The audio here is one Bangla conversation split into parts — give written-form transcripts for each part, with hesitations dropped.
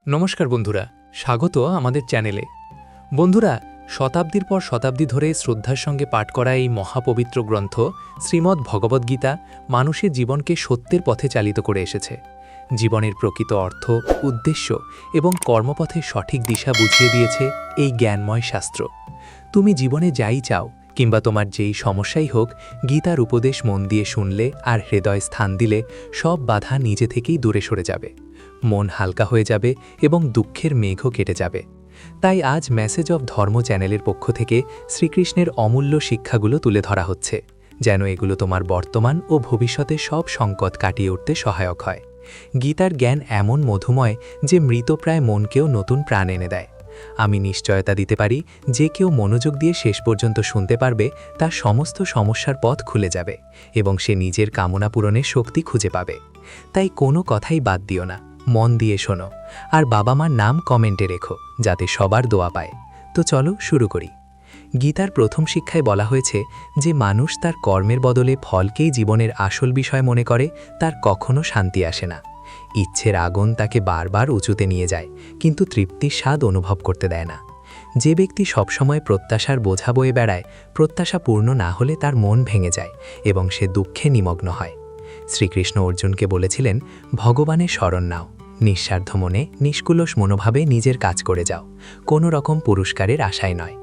নমস্কার বন্ধুরা, স্বাগত আমাদের চ্যানেলে। বন্ধুরা, শতাব্দীর পর শতাব্দী ধরে শ্রদ্ধার সঙ্গে পাঠ করা এই মহাপবিত্র গ্রন্থ শ্রীমদ্ ভগবদ্গীতা মানুষের জীবনকে সত্যের পথে চালিত করে এসেছে। জীবনের প্রকৃত অর্থ, উদ্দেশ্য এবং কর্মপথের সঠিক দিশা বুঝিয়ে দিয়েছে এই জ্ঞানময় শাস্ত্র। তুমি জীবনে যাই চাও কিংবা তোমার যেই সমস্যাই হোক, গীতার উপদেশ মন দিয়ে শুনলে আর হৃদয় স্থান দিলে সব বাধা নিজে থেকেই দূরে সরে যাবে, মন হালকা হয়ে যাবে এবং দুঃখের মেঘও কেটে যাবে। তাই আজ মেসেজ অব ধর্ম চ্যানেলের পক্ষ থেকে শ্রীকৃষ্ণের অমূল্য শিক্ষাগুলো তুলে ধরা হচ্ছে, যেন এগুলো তোমার বর্তমান ও ভবিষ্যতে সব সংকট কাটিয়ে উঠতে সহায়ক হয়। গীতার জ্ঞান এমন মধুময় যে মৃতপ্রায় মনকেও নতুন প্রাণ এনে দেয়। আমি নিশ্চয়তা দিতে পারি, যে কেউ মনোযোগ দিয়ে শেষ পর্যন্ত শুনতে পারবে, তার সমস্ত সমস্যার পথ খুলে যাবে এবং সে নিজের কামনা পূরণের শক্তি খুঁজে পাবে। তাই কোনো কথাই বাদ দিও না, মন দিয়ে শোনো, আর বাবা মার নাম কমেন্টে রেখো, যাতে সবার দোয়া পায়। তো চলো শুরু করি। গীতার প্রথম শিক্ষায় বলা হয়েছে যে মানুষ তার কর্মের বদলে ফলকেই জীবনের আসল বিষয় মনে করে, তার কখনো শান্তি আসে না। ইচ্ছের আগুন তাকে বারবার উঁচুতে নিয়ে যায়, কিন্তু তৃপ্তির স্বাদ অনুভব করতে দেয় না। যে ব্যক্তি সবসময় প্রত্যাশার বোঝা বয়ে বেড়ায়, প্রত্যাশা পূর্ণ না হলে তার মন ভেঙে যায় এবং সে দুঃখে নিমগ্ন হয়। শ্রীকৃষ্ণ অর্জুনকে বলেছিলেন, ভগবানের শরণ নাও, নিঃস্বার্থ মনে নিষ্কুলস মনোভাবে নিজের কাজ করে যাও, কোনো রকম পুরস্কারের আশায় নয়।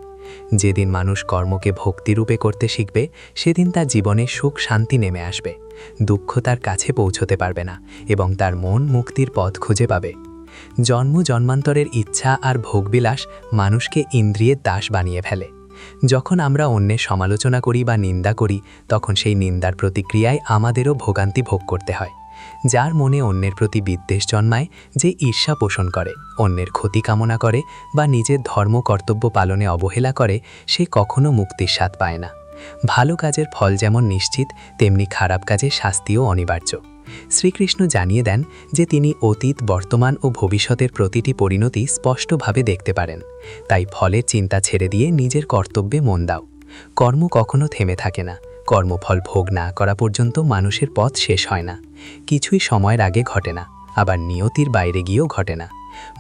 যেদিন মানুষ কর্মকে ভক্তিরূপে করতে শিখবে, সেদিন তার জীবনে সুখ শান্তি নেমে আসবে, দুঃখ তার কাছে পৌঁছতে পারবে না এবং তার মন মুক্তির পথ খুঁজে পাবে। জন্ম জন্মান্তরের ইচ্ছা আর ভোগবিলাস মানুষকে ইন্দ্রিয়ের দাস বানিয়ে ফেলে। যখন আমরা অন্যের সমালোচনা করি বা নিন্দা করি, তখন সেই নিন্দার প্রতিক্রিয়ায় আমাদেরও ভোগান্তি ভোগ করতে হয়। যার মনে অন্যের প্রতি বিদ্বেষ জন্মায়, যে ঈর্ষা পোষণ করে, অন্যের ক্ষতি কামনা করে বা নিজের ধর্ম কর্তব্য পালনে অবহেলা করে, সে কখনো মুক্তির স্বাদ পায় না। ভালো কাজের ফল যেমন নিশ্চিত, তেমনি খারাপ কাজের শাস্তিও অনিবার্য। শ্রীকৃষ্ণ জানিয়ে দেন যে তিনি অতীত, বর্তমান ও ভবিষ্যতের প্রতিটি পরিণতি স্পষ্টভাবে দেখতে পারেন। তাই ফলের চিন্তা ছেড়ে দিয়ে নিজের কর্তব্যে মন দাও। কর্ম কখনো থেমে থাকে না, কর্মফল ভোগ না করা পর্যন্ত মানুষের পথ শেষ হয় না। কিছুই সময়ের আগে ঘটে না, আবার নিয়তির বাইরে গিয়েও ঘটে না।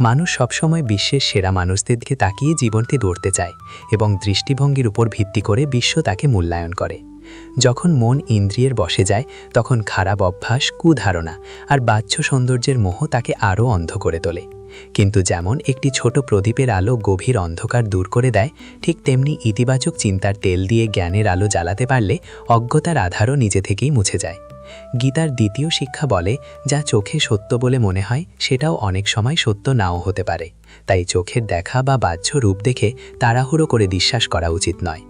মানুষ সবসময় বিশ্বের সেরা মানুষদের দিকে তাকিয়ে জীবনকে গড়তে চায় এবং দৃষ্টিভঙ্গির উপর ভিত্তি করে বিশ্ব তাকে মূল্যায়ন করে। যখন মন ইন্দ্রিয়ের বশে যায়, তখন খারাপ অভ্যাস, কুধারণা আর বাহ্য সৌন্দর্যের মোহ তাকে আরও অন্ধ করে তোলে। কিন্তু যেমন একটি ছোট প্রদীপের আলো গভীর অন্ধকার দূর করে দেয়, ঠিক তেমনি ইতিবাচক চিন্তার তেল দিয়ে জ্ঞানের আলো জ্বালাতে পারলে অজ্ঞতার আধারও নিজে থেকেই মুছে যায়। গীতার দ্বিতীয় শিক্ষা বলে, যা চোখে সত্য বলে মনে হয়, সেটাও অনেক সময় সত্য নাও হতে পারে। তাই চোখের দেখা বা বাহ্য রূপ দেখে তাড়াহুড়ো করে বিশ্বাস করা উচিত নয়।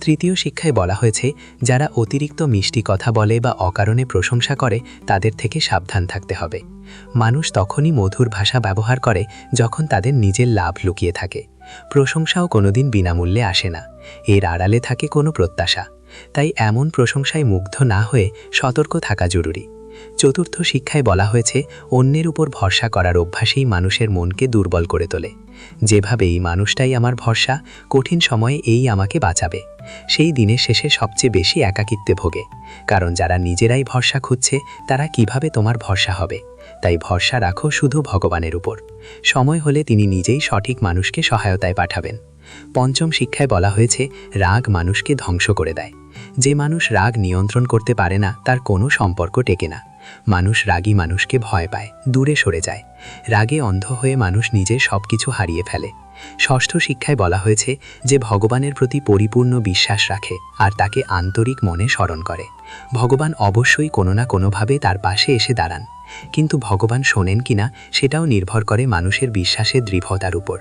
তৃতীয় শিক্ষায় বলা হয়েছে, যারা অতিরিক্ত মিষ্টি কথা বলে বা অকারণে প্রশংসা করে, তাদের থেকে সাবধান থাকতে হবে। মানুষ তখনই মধুর ভাষা ব্যবহার করে যখন তাদের নিজের লাভ লুকিয়ে থাকে। প্রশংসাও কোনোদিন বিনামূল্যে আসে না, এর আড়ালে থাকে কোনো প্রত্যাশা। তাই এমন প্রশংসায় মুগ্ধ না হয়ে সতর্ক থাকা জরুরি। চতুর্থ শিক্ষায় বলা হয়েছে, অন্যের উপর ভরসা করার অভ্যাসেই মানুষের মনকে দুর্বল করে তোলে। যেভাবে এই মানুষটাই আমার ভরসা, কঠিন সময়ে এই আমাকে বাঁচাবে, সেই দিনের শেষে সবচেয়ে বেশি একাকিত্বে ভোগে। কারণ যারা নিজেরাই ভরসা খুঁজছে, তারা কিভাবে তোমার ভরসা হবে? তাই ভরসা রাখো শুধু ভগবানের উপর। সময় হলে তিনি নিজেই সঠিক মানুষকে সহায়তায় পাঠাবেন। পঞ্চম শিক্ষায় বলা হয়েছে, রাগ মানুষকে ধ্বংস করে দেয়। যে মানুষ রাগ নিয়ন্ত্রণ করতে পারে না, তার কোনো সম্পর্ক টেকে না। মানুষ রাগী মানুষকে ভয় পায়, দূরে সরে যায়। রাগে অন্ধ হয়ে মানুষ নিজের সবকিছু হারিয়ে ফেলে। ষষ্ঠ শিক্ষায় বলা হয়েছে, যে ভগবানের প্রতি পরিপূর্ণ বিশ্বাস রাখে আর তাকে আন্তরিক মনে স্মরণ করে, ভগবান অবশ্যই কোনো না কোনোভাবে তার পাশে এসে দাঁড়ান। কিন্তু ভগবান শোনেন কিনা, সেটাও নির্ভর করে মানুষের বিশ্বাসের দৃঢ়তার উপর।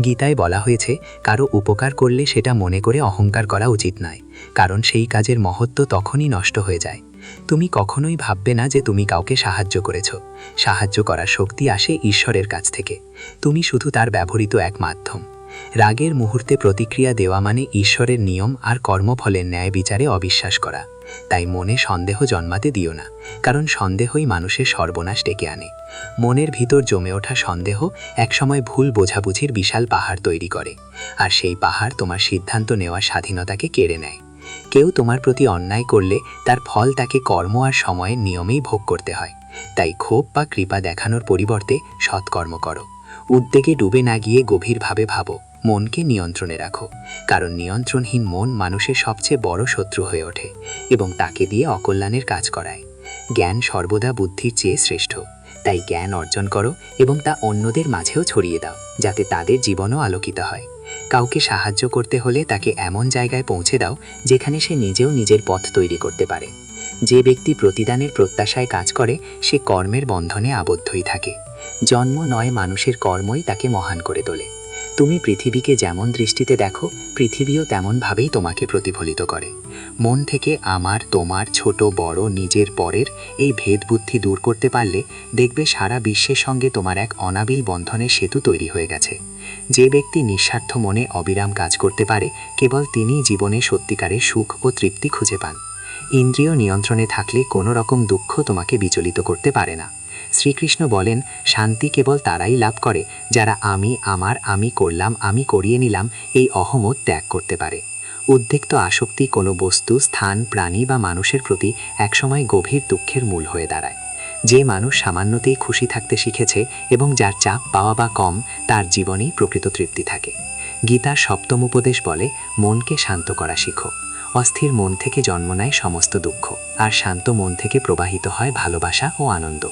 গীতায় বলা হয়েছে, কারো উপকার করলে সেটা মনে করে অহংকার করা উচিত নয়, কারণ সেই কাজের মহত্ব তখনই নষ্ট হয়ে যায়। তুমি কখনোই ভাববে না যে তুমি কাউকে সাহায্য করেছ। সাহায্য করার শক্তি আসে ঈশ্বরের কাছ থেকে, তুমি শুধু তার ব্যবহৃত এক মাধ্যম। রাগের মুহূর্তে প্রতিক্রিয়া দেওয়া মানে ঈশ্বরের নিয়ম আর কর্মফলের ন্যায় বিচারে অবিশ্বাস করা। তাই মনে সন্দেহ জন্মাতে দিও না, কারণ সন্দেহই মানুষের সর্বনাশ ডেকে আনে। মনের ভিতর জমে ওঠা সন্দেহ একসময় ভুল বোঝাবুঝির বিশাল পাহাড় তৈরি করে, আর সেই পাহাড় তোমার সিদ্ধান্ত নেওয়ার স্বাধীনতাকে কেড়ে নেয়। কেউ তোমার প্রতি অন্যায় করলে তার ফল তাকে কর্ম আর সময়ের নিয়মেই ভোগ করতে হয়। তাই ক্ষোভ বা কৃপা দেখানোর পরিবর্তে সৎকর্ম করো। উদ্বেগে ডুবে না গিয়ে গভীরভাবে ভাবো, মনকে নিয়ন্ত্রণে রাখো, কারণ নিয়ন্ত্রণহীন মন মানুষের সবচেয়ে বড় শত্রু হয়ে ওঠে এবং তাকে দিয়ে অকল্যাণের কাজ করায়। জ্ঞান সর্বদা বুদ্ধির চেয়ে শ্রেষ্ঠ, তাই জ্ঞান অর্জন করো এবং তা অন্যদের মাঝেও ছড়িয়ে দাও, যাতে তাদের জীবনও আলোকিত হয়। কাউকে সাহায্য করতে হলে তাকে এমন জায়গায় পৌঁছে দাও যেখানে সে নিজেও নিজের পথ তৈরি করতে পারে। যে ব্যক্তি প্রতিদানের প্রত্যাশায় কাজ করে সে কর্মের বন্ধনে আবদ্ধই থাকে। জন্ম নয়, মানুষের কর্মই তাকে মহান করে তোলে। তুমি পৃথিবীকে যেমন দৃষ্টিতে দেখো, পৃথিবীও তেমনভাবেই তোমাকে প্রতিফলিত করে। মন থেকে আমার, তোমার, ছোট বড়, নিজের পরের এই ভেদবুদ্ধি দূর করতে পারলে দেখবে সারা বিশ্বের সঙ্গে তোমার এক অনাবিল বন্ধনের সেতু তৈরি হয়ে গেছে। যে ব্যক্তি নিঃস্বার্থ মনে অবিরাম কাজ করতে পারে, কেবল তিনিই জীবনে সত্যিকারের সুখ ও তৃপ্তি খুঁজে পান। ইন্দ্রিয় নিয়ন্ত্রণে থাকলে কোনো রকম দুঃখ তোমাকে বিচলিত করতে পারে না। শ্রীকৃষ্ণ বলেন, শান্তি কেবল তারাই লাভ করে যারা আমি, আমার, আমি করলাম, আমি করিয়ে নিলাম এই অহমত ত্যাগ করতে পারে। উদ্বেগ আসক্তি কোনো বস্তু, স্থান, প্রাণী বা মানুষের প্রতি একসময় গভীর দুঃখের মূল হয়ে দাঁড়ায়। যে মানুষ সামান্যতেই খুশি থাকতে শিখেছে এবং যার চাপ পাওয়া বা কম, তার জীবনেই প্রকৃত তৃপ্তি থাকে। গীতার সপ্তম উপদেশ বলে, মনকে শান্ত করা শিখো। অস্থির মন থেকে জন্ম নেয় সমস্ত দুঃখ, আর শান্ত মন থেকে প্রবাহিত হয় ভালোবাসা ও আনন্দ।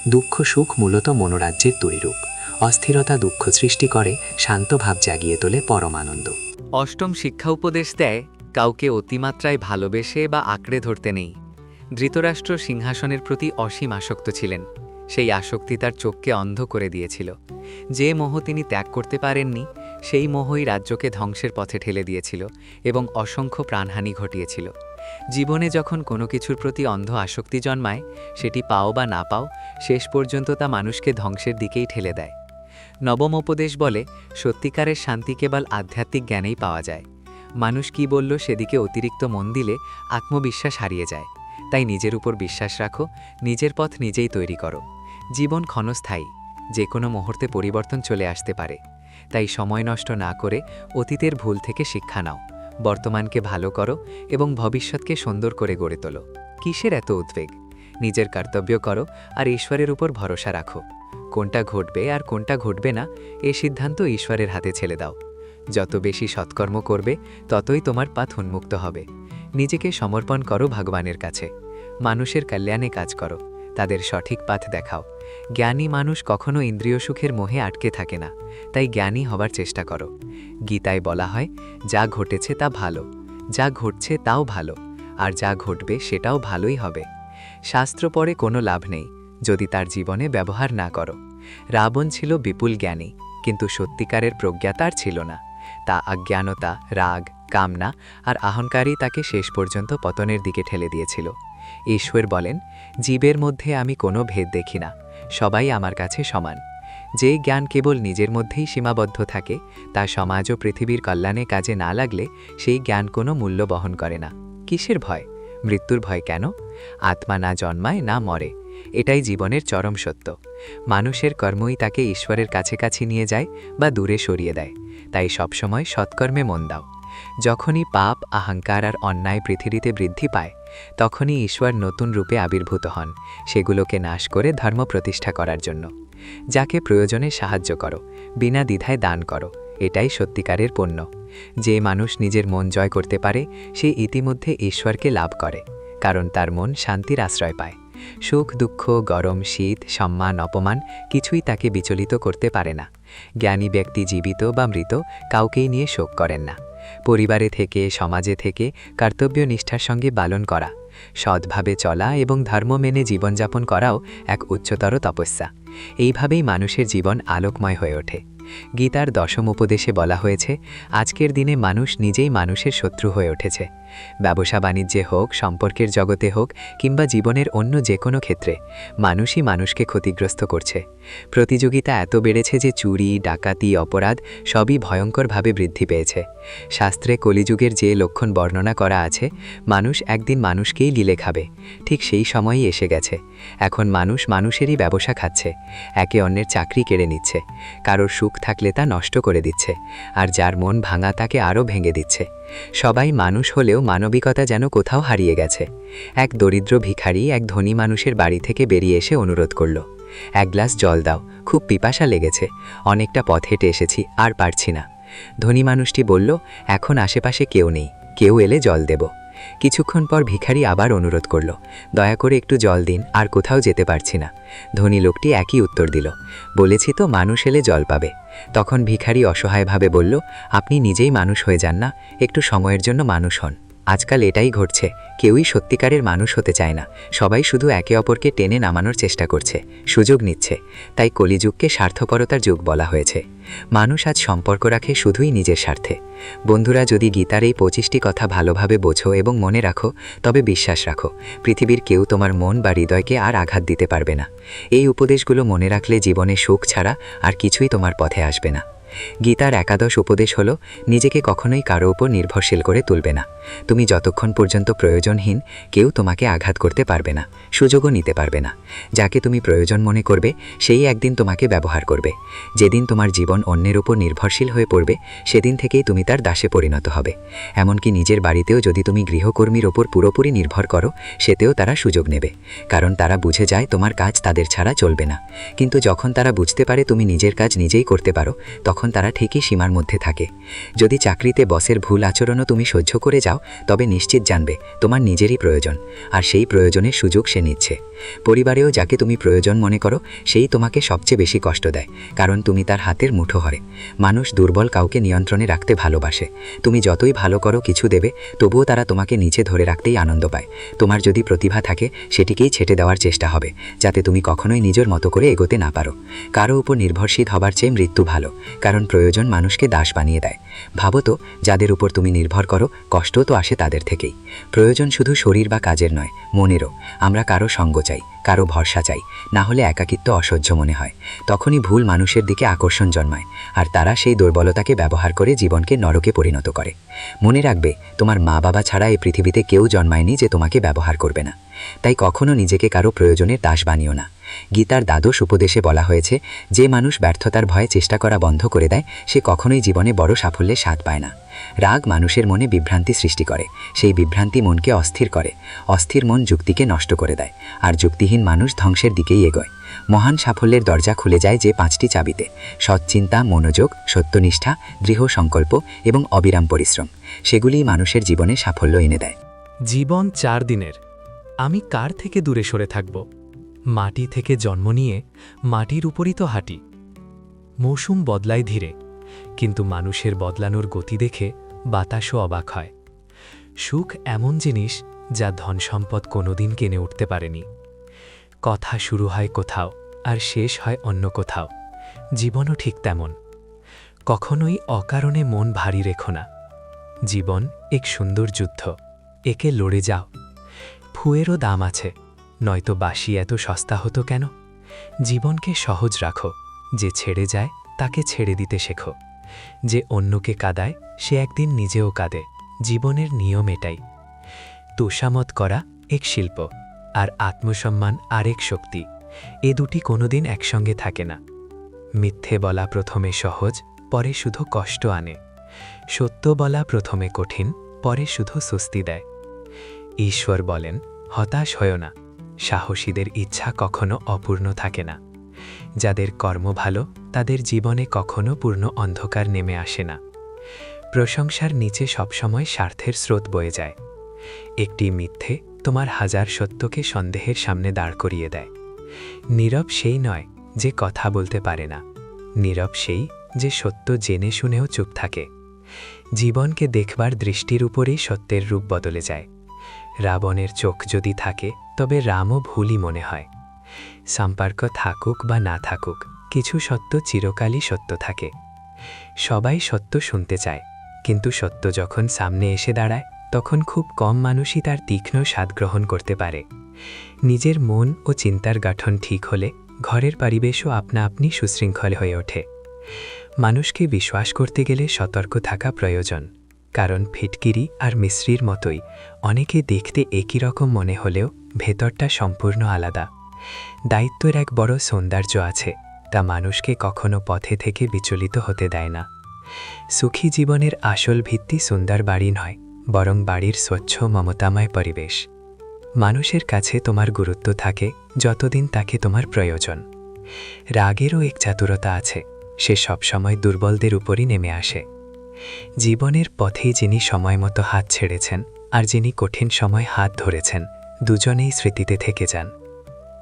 দুঃখ সুখ মূলত মনোরাজ্যের তৈরূপ। অস্থিরতা দুঃখ সৃষ্টি করে, শান্ত ভাব জাগিয়ে তোলে পরম আনন্দ। অষ্টম শিক্ষা উপদেশ দেয়, কাউকে অতিমাত্রায় ভালোবেসে বা আঁকড়ে ধরতে নেই। ধৃতরাষ্ট্র সিংহাসনের প্রতি অসীম আসক্ত ছিলেন। সেই আসক্তি তার চোখকে অন্ধ করে দিয়েছিল। যে মোহ তিনি ত্যাগ করতে পারেননি, সেই মোহই রাজ্যকে ধ্বংসের পথে ঠেলে দিয়েছিল এবং অসংখ্য প্রাণহানি ঘটিয়েছিল। জীবনে যখন কোনো কিছুর প্রতি অন্ধ আসক্তি জন্মায়, সেটি পাও বা না পাও, শেষ পর্যন্ত তা মানুষকে ধ্বংসের দিকেই ঠেলে দেয়। নবম উপদেশ বলে, সত্যিকারের শান্তি কেবল আধ্যাত্মিক জ্ঞানেই পাওয়া যায়। মানুষ কি বলল সেদিকে অতিরিক্ত মন দিলে আত্মবিশ্বাস হারিয়ে যায়। তাই নিজের উপর বিশ্বাস রাখো, নিজের পথ নিজেই তৈরি করো। জীবন ক্ষণস্থায়ী, যে কোনো মুহূর্তে পরিবর্তন চলে আসতে পারে। তাই সময় নষ্ট না করে অতীতের ভুল থেকে শিক্ষা নাও, বর্তমানকে ভালো করো এবং ভবিষ্যৎকে সুন্দর করে গড়ে তোলো। কিসের এত উদ্বেগ? নিজের কর্তব্য করো আর ঈশ্বরের উপর ভরসা রাখো। কোনটা ঘটবে আর কোনটা ঘটবে না, এ সিদ্ধান্ত ঈশ্বরের হাতে ছেড়ে দাও। যত বেশি সৎকর্ম করবে, ততই তোমার পথ উন্মুক্ত হবে। নিজেকে সমর্পণ করো ভগবানের কাছে। মানুষের কল্যাণে কাজ করো, তাদের সঠিক পথ দেখাও। জ্ঞানী মানুষ কখনো ইন্দ্রিয় সুখের মোহে আটকে থাকে না, তাই জ্ঞানী হবার চেষ্টা করো। গীতায় বলা হয়, যা ঘটেছে তা ভালো, যা ঘটছে তাও ভালো, আর যা ঘটবে সেটাও ভালোই হবে। শাস্ত্র পড়ে কোনো লাভ নেই যদি তার জীবনে ব্যবহার না করো। রাবণ ছিল বিপুল জ্ঞানী, কিন্তু সত্যিকারের প্রজ্ঞা তার ছিল না। তা অজ্ঞানতা, রাগ, কামনা আর অহংকারই তাকে শেষ পর্যন্ত পতনের দিকে ঠেলে দিয়েছিল। ঈশ্বর বলেন, জীবের মধ্যে আমি কোনো ভেদ দেখি না, সবাই আমার কাছে সমান। যে জ্ঞান কেবল নিজের মধ্যেই সীমাবদ্ধ থাকে, তা সমাজ ও পৃথিবীর কল্যাণে কাজে না লাগলে সেই জ্ঞান কোনো মূল্য বহন করে না। কিসের ভয়? মৃত্যুর ভয় কেন? আত্মা না জন্মায় না মরে, এটাই জীবনের চরম সত্য। মানুষের কর্মই তাকে ঈশ্বরের কাছাকাছি নিয়ে যায় বা দূরে সরিয়ে দেয়। তাই সবসময় সৎকর্মে মন দাও। যখনই পাপ, অহংকার আর অন্যায় পৃথিবীতে বৃদ্ধি পায়, তখনই ঈশ্বর নতুন রূপে আবির্ভূত হন, সেগুলোকে নাশ করে ধর্ম প্রতিষ্ঠা করার জন্য। যাকে প্রয়োজনে সাহায্য করো, বিনা দ্বিধায় দান করো, এটাই সত্যিকারের পুণ্য। যে মানুষ নিজের মন জয় করতে পারে, সে ইতিমধ্যে ঈশ্বরকে লাভ করে, কারণ তার মন শান্তির আশ্রয় পায়। সুখ দুঃখ, গরম শীত, সম্মান অপমান কিছুই তাকে বিচলিত করতে পারে না। জ্ঞানী ব্যক্তি জীবিত বা মৃত কাউকেই নিয়ে শোক করেন না। পরিবারে থেকে, সমাজে থেকে কর্তব্য নিষ্ঠার সঙ্গে পালন করা, সৎভাবে চলা এবং ধর্ম মেনে জীবনযাপন করাও এক উচ্চতর তপস্যা। এইভাবেই মানুষের জীবন আলোকময় হয়ে ওঠে। গীতার দশম উপদেশে বলা হয়েছে, আজকের দিনে মানুষ নিজেই মানুষের শত্রু হয়ে উঠেছে। ব্যবসা বাণিজ্যে হোক, সম্পর্কের জগতে হোক কিংবা জীবনের অন্য যে কোনো ক্ষেত্রে মানুষই মানুষকে ক্ষতিগ্রস্ত করছে। প্রতিযোগিতা এত বেড়েছে যে চুরি, ডাকাতি, অপরাধ সবই ভয়ঙ্করভাবে বৃদ্ধি পেয়েছে। শাস্ত্রে কলিযুগের যে লক্ষণ বর্ণনা করা আছে, মানুষ একদিন মানুষকেই গিলে খাবে, ঠিক সেই সময়ই এসে গেছে। এখন মানুষ মানুষেরই ব্যবসা খাচ্ছে, একে অন্যের চাকরি কেড়ে নিচ্ছে, কারোর সুখ থাকলে তা নষ্ট করে দিচ্ছে, আর যার মন ভাঙা তাকে আরও ভেঙে দিচ্ছে। সবাই মানুষ হলেও মানবিকতা যেন কোথাও হারিয়ে গেছে। এক দরিদ্র ভিখারি এক ধনী মানুষের বাড়ি থেকে বেরিয়ে এসে অনুরোধ করল, এক গ্লাস জল দাও, খুব পিপাসা লেগেছে, অনেকটা পথ হেঁটে এসেছি, আর পারছি না। ধনী মানুষটি বলল, এখন আশেপাশে কেউ নেই, কেউ এলে জল দেব। কিছুক্ষণ পর ভিখারি আবার অনুরোধ করল, দয়া করে একটু জল দিন, আর কোথাও যেতে পারছি না। ধনী লোকটি একই উত্তর দিল, বলেছি তো মানুষ এলে জল পাবে। তখন ভিখারি অসহায়ভাবে বলল, আপনি নিজেই মানুষ হয়ে যান না, একটু সময়ের জন্য মানুষ হন। আজকাল এটাই ঘটছে, কেউই সত্যিকারের মানুষ হতে চায় না, সবাই শুধু একে অপরকে টেনে নামানোর চেষ্টা করছে, সুযোগ নিচ্ছে। তাই কলিযুগকে স্বার্থপরতার যুগ বলা হয়েছে। মানুষ আজ সম্পর্ক রাখে শুধুই নিজের স্বার্থে। বন্ধুরা, যদি গীতার এই 25টি কথা ভালোভাবে বোঝো এবং মনে রাখো, তবে বিশ্বাস রাখো, পৃথিবীর কেউ তোমার মন বা হৃদয়কে আর আঘাত দিতে পারবে না। এই উপদেশগুলো মনে রাখলে জীবনে সুখ ছাড়া আর কিছুই তোমার পথে আসবে না। গীতার একাদশ উপদেশ হল, নিজেকে কখনোই কারো উপর নির্ভরশীল করে তুলবে না। তুমি যতক্ষণ পর্যন্ত প্রয়োজনহীন, কেউ তোমাকে আঘাত করতে পারবে না, সুযোগও নিতে পারবে না। যাকে তুমি প্রয়োজন মনে করবে, সেই একদিন তোমাকে ব্যবহার করবে। যেদিন তোমার জীবন অন্যের উপর নির্ভরশীল হয়ে পড়বে, সেদিন থেকেই তুমি তার দাসে পরিণত হবে। এমনকি নিজের বাড়িতেও যদি তুমি গৃহকর্মীর ওপর পুরোপুরি নির্ভর করো, সেতেও তারা সুযোগ নেবে, কারণ তারা বুঝে যায় তোমার কাজ তাদের ছাড়া চলবে না। কিন্তু যখন তারা বুঝতে পারে তুমি নিজের কাজ নিজেই করতে পারো, তখন তারা ঠিকই সীমার মধ্যে থাকে। যদি চাকরিতে বসের ভুল আচরণও তুমি সহ্য করে যাও, তবে নিশ্চিত জানবে তোমার নিজেরই প্রয়োজন, আর সেই প্রয়োজনের সুযোগ সে নিচ্ছে। পরিবারেও যাকে তুমি প্রয়োজন মনে করো, সেই তোমাকে সবচেয়ে বেশি কষ্ট দেয়, কারণ তুমি তার হাতের মুঠো হরে। মানুষ দুর্বল কাউকে নিয়ন্ত্রণে রাখতে ভালোবাসে। তুমি যতই ভালো করো, কিছু দেবে, তবুও তারা তোমাকে নিচে ধরে রাখতেই আনন্দ পায়। তোমার যদি প্রতিভা থাকে, সেটিকেই ছেটে দেওয়ার চেষ্টা হবে, যাতে তুমি কখনোই নিজের মতো করে এগোতে না পারো। কারো উপর নির্ভরশীল হবার চেয়ে মৃত্যু ভালো, কারণ প্রয়োজন মানুষকে দাস বানিয়ে দেয়। ভাবো তো, যাদের উপর তুমি নির্ভর করো, কষ্টও তো আসে তাদের থেকেই। প্রয়োজন শুধু শরীর বা কাজের নয়, মনেরও। আমরা কারো সঙ্গ চাই, কারো ভরসা চাই, না হলে একাকিত্ব অসহ্য মনে হয়। তখনই ভুল মানুষের দিকে আকর্ষণ জন্মায়, আর তারা সেই দুর্বলতাকে ব্যবহার করে জীবনকে নরকে পরিণত করে। মনে রাখবে, তোমার মা বাবা ছাড়া এই পৃথিবীতে কেউ জন্মায়নি যে তোমাকে ব্যবহার করবে না। তাই কখনো নিজেকে কারো প্রয়োজনের দাস বানিও না। গীতার দ্বাদশ উপদেশে বলা হয়েছে, যে মানুষ ব্যর্থতার ভয়ে চেষ্টা করা বন্ধ করে দেয়, সে কখনোই জীবনে বড় সাফল্যের স্বাদ পায় না। রাগ মানুষের মনে বিভ্রান্তি সৃষ্টি করে, সেই বিভ্রান্তি মনকে অস্থির করে, অস্থির মন যুক্তিকে নষ্ট করে দেয়, আর যুক্তিহীন মানুষ ধ্বংসের দিকেই এগোয়। মহান সাফল্যের দরজা খুলে যায় যে 5টি চাবিতে: সৎচিন্তা, মনোযোগ, সত্যনিষ্ঠা, দৃঢ় সংকল্প এবং অবিরাম পরিশ্রম। সেগুলিই মানুষের জীবনে সাফল্য এনে দেয়। জীবন 4 দিনের। আমি কার থেকে দূরে সরে থাকব? মাটি থেকে জন্ম নিয়ে মাটির উপরই তো হাঁটি। মৌসুম বদলায় ধীরে, কিন্তু মানুষের বদলানোর গতি দেখে বাতাসও অবাক হয়। সুখ এমন জিনিস যা ধন সম্পদ কোনোদিন কিনে উঠতে পারেনি। কথা শুরু হয় কোথাও, আর শেষ হয় অন্য কোথাও। জীবনও ঠিক তেমন। কখনোই অকারণে মন ভারী রেখো না। জীবন এক সুন্দর যুদ্ধ, একে লড়ে যাও। ফুয়েরও দাম আছে, নয়তো বাঁশি এত সস্তা হতো কেন? জীবনকে সহজ রাখো, যে ছেড়ে যায় তাকে ছেড়ে দিতে শেখো। যে অন্যকে কাঁদায়, সে একদিন নিজেও কাঁদে। জীবনের নিয়ম এটাই। তোষামত করা এক শিল্প, আর আত্মসম্মান আরেক শক্তি। এ দুটি কোনোদিন একসঙ্গে থাকে না। মিথ্যে বলা প্রথমে সহজ, পরে শুধু কষ্ট আনে। সত্য বলা প্রথমে কঠিন, পরে শুধু স্বস্তি দেয়। ঈশ্বর বলেন, হতাশ হয়ো না। সাহসীদের ইচ্ছা কখনো অপূর্ণ থাকে না। যাদের কর্ম ভালো, তাদের জীবনে কখনো পূর্ণ অন্ধকার নেমে আসে না। প্রশংসার নিচে সবসময় স্বার্থের স্রোত বয়ে যায়। একটি মিথ্যে তোমার হাজার সত্যকে সন্দেহের সামনে দাঁড় করিয়ে দেয়। নীরব সেই নয় যে কথা বলতে পারে না, নীরব সেই যে সত্য জেনে শুনেও চুপ থাকে। জীবনকে দেখবার দৃষ্টির উপরেই সত্যের রূপ বদলে যায়। রাবণের চোখ যদি থাকে, তবে রামও ভুলই মনে হয়। সম্পর্ক থাকুক বা না থাকুক, কিছু সত্য চিরকালই সত্য থাকে। সবাই সত্য শুনতে চায়, কিন্তু সত্য যখন সামনে এসে দাঁড়ায়, তখন খুব কম মানুষই তার তীক্ষ্ণ স্বাদ গ্রহণ করতে পারে। নিজের মন ও চিন্তার গঠন ঠিক হলে ঘরের পরিবেশও আপনা আপনি সুশৃঙ্খল হয়ে ওঠে। মানুষকে বিশ্বাস করতে গেলে সতর্ক থাকা প্রয়োজন, কারণ ফিটকিরি আর মিশ্রির মতোই অনেকে দেখতে একই রকম মনে হলেও ভেতরটা সম্পূর্ণ আলাদা। দায়িত্বের এক বড় সৌন্দর্য আছে, তা মানুষকে কখনো পথে থেকে বিচলিত হতে দেয় না। সুখী জীবনের আসল ভিত্তি সুন্দর বাড়ি নয়, বরং বাড়ির স্বচ্ছ মমতাময় পরিবেশ। মানুষের কাছে তোমার গুরুত্ব থাকে যতদিন তাকে তোমার প্রয়োজন। রাগেরও এক চাতুরতা আছে, সে সবসময় দুর্বলদের উপরই নেমে আসে। জীবনের পথেই যিনি সময় মতো হাত ছেড়েছেন আর যিনি কঠিন সময় হাত ধরেছেন, দুজনেই স্মৃতিতে থেকে যান।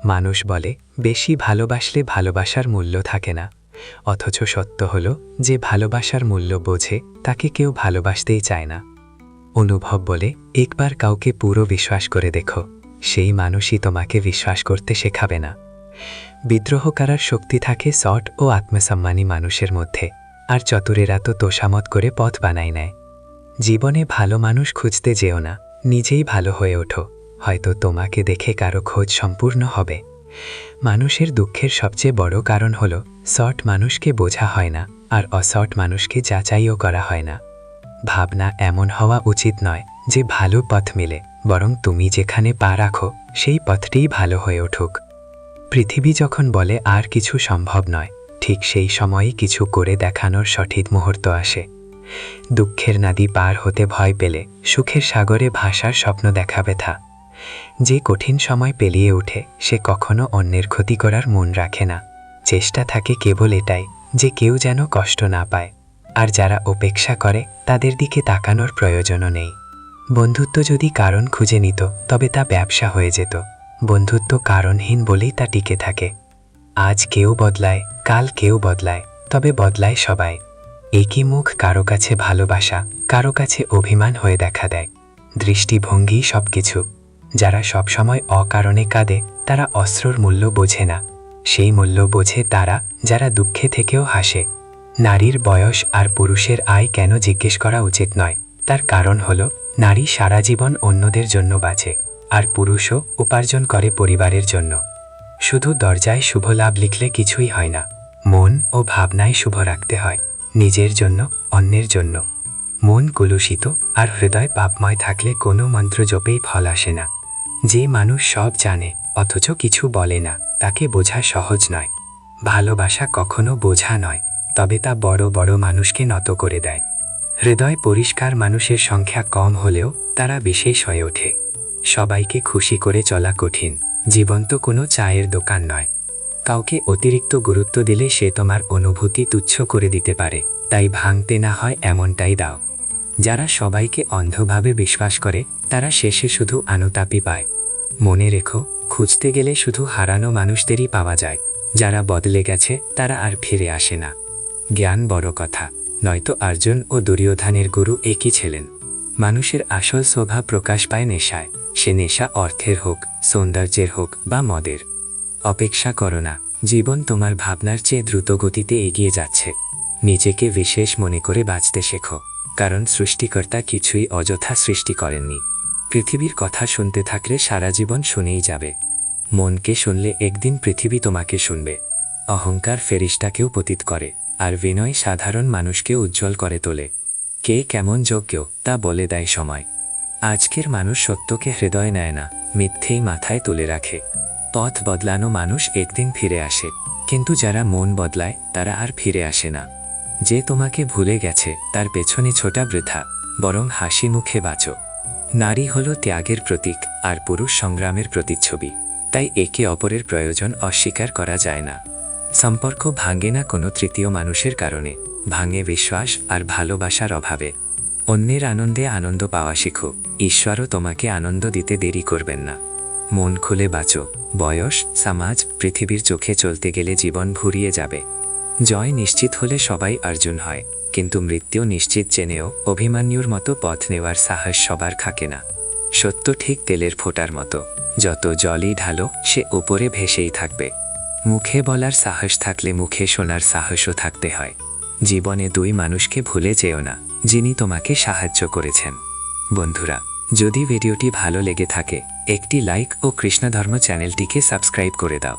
মানুষ বলে বেশি ভালোবাসলে ভালোবাসার মূল্য থাকে না, অথচ সত্য হল যে ভালোবাসার মূল্য বোঝে তাকে কেউ ভালোবাসতেই চায় না। অনুভব বলে একবার কাউকে পুরো বিশ্বাস করে দেখো, সেই মানুষই তোমাকে বিশ্বাস করতে শেখাবে না। বিদ্রোহ করার শক্তি থাকে সৎ ও আত্মসম্মানী মানুষের মধ্যে, আর চতুরেরা তো তোষামত করে পথ বানায় নেয়। জীবনে ভালো মানুষ খুঁজতে যেও না, নিজেই ভালো হয়ে ওঠো, হয়তো তোমাকে দেখে কারো খোঁজ সম্পূর্ণ হবে। মানুষের দুঃখের সবচেয়ে বড় কারণ হল সৎ মানুষকে বোঝা হয় না, আর অসৎ মানুষকে যাচাইও করা হয় না। ভাবনা এমন হওয়া উচিত নয় যে ভালো পথ মিলে, বরং তুমি যেখানে পা রাখো সেই পথটিই ভালো হয়ে উঠুক। পৃথিবী যখন বলে আর কিছু সম্ভব নয়, ঠিক সেই সময়ই কিছু করে দেখানোর সঠিক মুহূর্ত আসে। দুঃখের নদী পার হতে ভয় পেলে সুখের সাগরে ভাসার স্বপ্ন দেখা ব্যথা। যে কঠিন সময় পেরিয়ে ওঠে সে কখনো অন্যের ক্ষতি করার মন রাখে না। চেষ্টা থাকে কেবল এটাই যে কেউ যেন কষ্ট না পায়, আর যারা উপেক্ষা করে তাদের দিকে তাকানোর প্রয়োজনও নেই। বন্ধুত্ব যদি কারণ খুঁজে নিত তবে তা ব্যবসা হয়ে যেত, বন্ধুত্ব কারণহীন বলেই তা টিকে থাকে। আজ কেউ বদলায়, কাল কেউ বদলায়, তবে বদলায় সবাই। একই মুখ কারো কাছে ভালোবাসা, কারো কাছে অভিমান হয়ে দেখা দেয়। দৃষ্টিভঙ্গি সবকিছু। যারা সবসময় অকারণে কাঁদে তারা অস্ত্রর মূল্য বোঝে না, সেই মূল্য বোঝে তারা যারা দুঃখে থেকেও হাসে। নারীর বয়স আর পুরুষের আয় কেন জিজ্ঞেস করা উচিত নয়, তার কারণ হল নারী সারা জীবন অন্যদের জন্য বাঁচে, আর পুরুষও উপার্জন করে পরিবারের জন্য। শুধু দরজায় শুভ লাভ লিখলে কিছুই হয় না, মন ও ভাবনায় শুভ রাখতে হয়, নিজের জন্য, অন্যের জন্য। মন কলুষিত আর হৃদয় পাপময় থাকলে কোনো মন্ত্র জপেই ফল আসে না। যে মানুষ সব জানে অথচ কিছু বলে না, তাকে বোঝা সহজ নয়। ভালোবাসা কখনো বোঝা নয়, তবে তা বড় বড় মানুষকে নত করে দেয়। হৃদয় পরিষ্কার মানুষের সংখ্যা কম হলেও তারা বিশেষ হয়ে ওঠে। সবাইকে খুশি করে চলা কঠিন, জীবন তো কোনো চায়ের দোকান নয়। কাউকে অতিরিক্ত গুরুত্ব দিলে সে তোমার অনুভূতি তুচ্ছ করে দিতে পারে, তাই ভাঙতে না হয় এমনটাই দাও। যারা সবাইকে অন্ধভাবে বিশ্বাস করে তারা শেষে শুধু আনুতাপই পায়। মনে রেখো, খুঁজতে গেলে শুধু হারানো মানুষদেরই পাওয়া যায়, যারা বদলে গেছে তারা আর ফিরে আসে না। জ্ঞান বড় কথা, নয়তো অর্জুন ও দুর্যোধনের গুরু একই ছিলেন। মানুষের আসল স্বভাব প্রকাশ পায় নেশায়, সে নেশা অর্থের হোক, সৌন্দর্যের হোক বা মদের। অপেক্ষা করো না, জীবন তোমার ভাবনার চেয়ে দ্রুত গতিতে এগিয়ে যাচ্ছে। নিজেকে বিশেষ মনে করে বাঁচতে শেখো, কারণ সৃষ্টিকর্তা কিছুই অযথা সৃষ্টি করেননি। পৃথিবীর কথা শুনতে থাকলে সারা জীবন শুনেই যাবে। মনকে শুনলে একদিন পৃথিবী তোমাকে শুনবে। অহংকার ফেরেশতাকেও পতিত করে, আর বিনয় সাধারণ মানুষকে উজ্জ্বল করে তোলে। কে কেমন যোগ্য তা বলে দেয় সময়। আজকের মানুষ সত্যকে হৃদয় নেয় না, মিথ্যেই মাথায় তুলে রাখে। পথ বদলানো মানুষ একদিন ফিরে আসে, কিন্তু যারা মন বদলায় তারা আর ফিরে আসে না। যে তোমাকে ভুলে গেছে তার পেছনে ছোটা বৃথা, বরং হাসি মুখে বাঁচো। নারী হল ত্যাগের প্রতীক, আর পুরুষ সংগ্রামের প্রতিচ্ছবি, তাই একে অপরের প্রয়োজন অস্বীকার করা যায় না। সম্পর্ক ভাঙে না কোনো তৃতীয় মানুষের কারণে, ভাঙে বিশ্বাস আর ভালোবাসার অভাবে। অন্যের আনন্দে আনন্দ পাওয়া শিখো, ঈশ্বরও তোমাকে আনন্দ দিতে দেরি করবেন না। মন খুলে বাঁচো, বয়স, সমাজ, পৃথিবীর চোখে চলতে গেলে জীবন ভুরিয়ে যাবে। জয় নিশ্চিত হলে সবাই অর্জুন হয়, কিন্তু মৃত্যু নিশ্চিত জেনেও অভিমন্যুর মতো পথ নেওয়ার সাহস সবার থাকে না। সত্য ঠিক তেলের ফোঁটার মতো, যত জলই ঢালো সে উপরে ভেসেই থাকবে। মুখে বলার সাহস থাকলে মুখে শোনার সাহসও থাকতে হয়। জীবনে দুই মানুষকে ভুলে যেও না, যিনি তোমাকে সাহায্য করেছেন। বন্ধুরা, যদি ভিডিওটি ভালো লেগে থাকে একটি লাইক ও কৃষ্ণধর্ম চ্যানেলটিকে সাবস্ক্রাইব করে দাও।